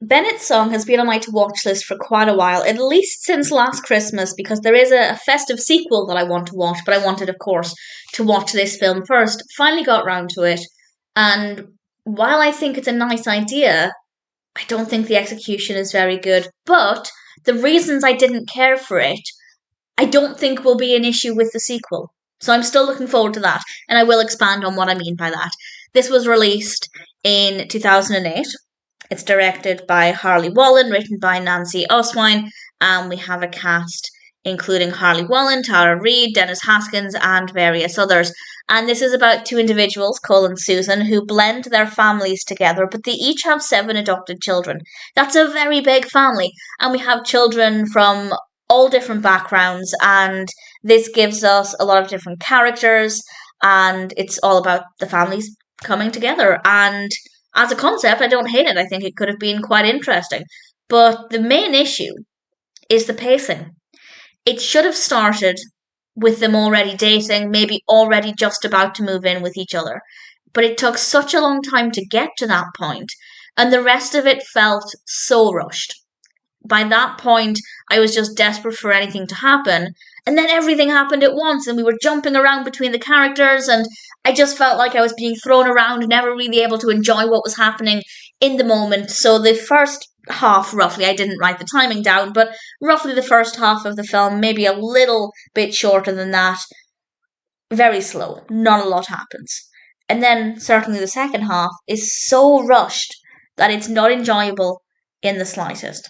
Bennett's Song has been on my to-watch list for quite a while, at least since last Christmas, because there is a festive sequel that I want to watch, but I wanted, of course, to watch this film first. Finally got round to it, and while I think it's a nice idea, I don't think the execution is very good. But the reasons I didn't care for it, I don't think will be an issue with the sequel. So I'm still looking forward to that, and I will expand on what I mean by that. This was released in 2008. It's directed by Harley Wallen, written by Nancy Oeswein, and we have a cast including Harley Wallen, Tara Reid, Dennis Haskins, and various others. And this is about two individuals, Cole and Susan, who blend their families together, but they each have 7 adopted children. That's a very big family, and we have children from all different backgrounds, and this gives us a lot of different characters, and it's all about the families coming together. And as a concept, I don't hate it. I think it could have been quite interesting. But the main issue is the pacing. It should have started with them already dating, maybe already just about to move in with each other. But it took such a long time to get to that point, and the rest of it felt so rushed. By that point, I was just desperate for anything to happen. And then everything happened at once, and we were jumping around between the characters, and I just felt like I was being thrown around, never really able to enjoy what was happening in the moment. So the first half, roughly, I didn't write the timing down, but roughly the first half of the film, maybe a little bit shorter than that, very slow. Not a lot happens. And then certainly the second half is so rushed that it's not enjoyable in the slightest.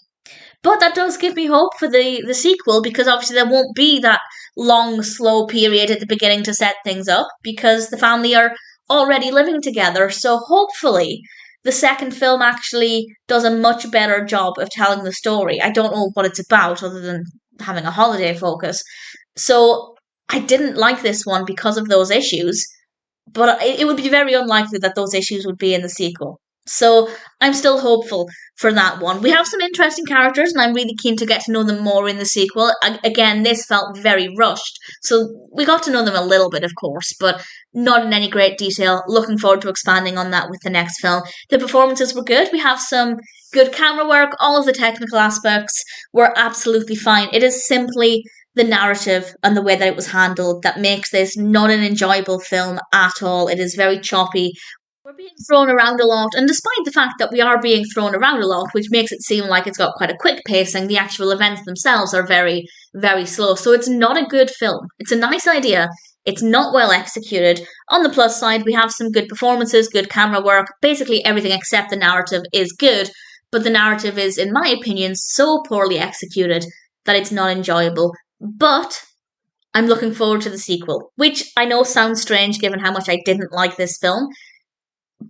But that does give me hope for the sequel, because obviously there won't be that long, slow period at the beginning to set things up, because the family are already living together. So hopefully the second film actually does a much better job of telling the story. I don't know what it's about other than having a holiday focus. So I didn't like this one because of those issues, but it would be very unlikely that those issues would be in the sequel. So I'm still hopeful for that one. We have some interesting characters, and I'm really keen to get to know them more in the sequel. Again, this felt very rushed, so we got to know them a little bit, of course, but not in any great detail. Looking forward to expanding on that with the next film. The performances were good. We have some good camera work. All of the technical aspects were absolutely fine. It is simply the narrative and the way that it was handled that makes this not an enjoyable film at all. It is very choppy. We're being thrown around a lot, and despite the fact that we are being thrown around a lot, which makes it seem like it's got quite a quick pacing, the actual events themselves are very, very slow. So it's not a good film. It's a nice idea. It's not well executed. On the plus side, we have some good performances, good camera work. Basically everything except the narrative is good, but the narrative is, in my opinion, so poorly executed that it's not enjoyable. But I'm looking forward to the sequel, which I know sounds strange given how much I didn't like this film.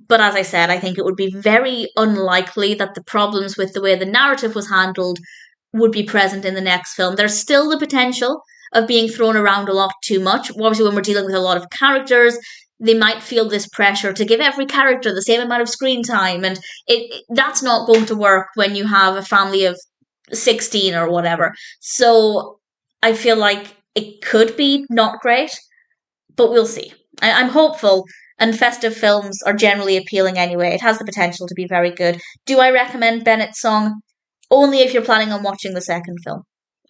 But as I said, I think it would be very unlikely that the problems with the way the narrative was handled would be present in the next film. There's still the potential of being thrown around a lot too much. Obviously, when we're dealing with a lot of characters, they might feel this pressure to give every character the same amount of screen time, and that's not going to work when you have a family of 16 or whatever. So I feel like it could be not great, but we'll see. I'm hopeful, and festive films are generally appealing anyway. It has the potential to be very good. Do I recommend Bennett's Song? Only if you're planning on watching the second film,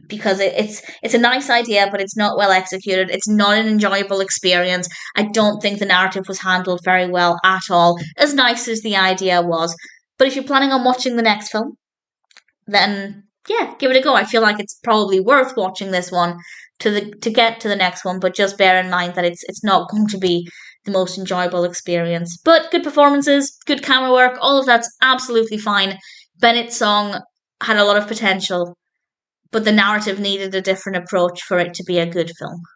because it's a nice idea, but it's not well executed. It's not an enjoyable experience. I don't think the narrative was handled very well at all, as nice as the idea was. But if you're planning on watching the next film, then yeah, give it a go. I feel like it's probably worth watching this one to get to the next one, but just bear in mind that it's not going to be the most enjoyable experience. But good performances, good camera work, all of that's absolutely fine. Bennett's Song had a lot of potential, but the narrative needed a different approach for it to be a good film.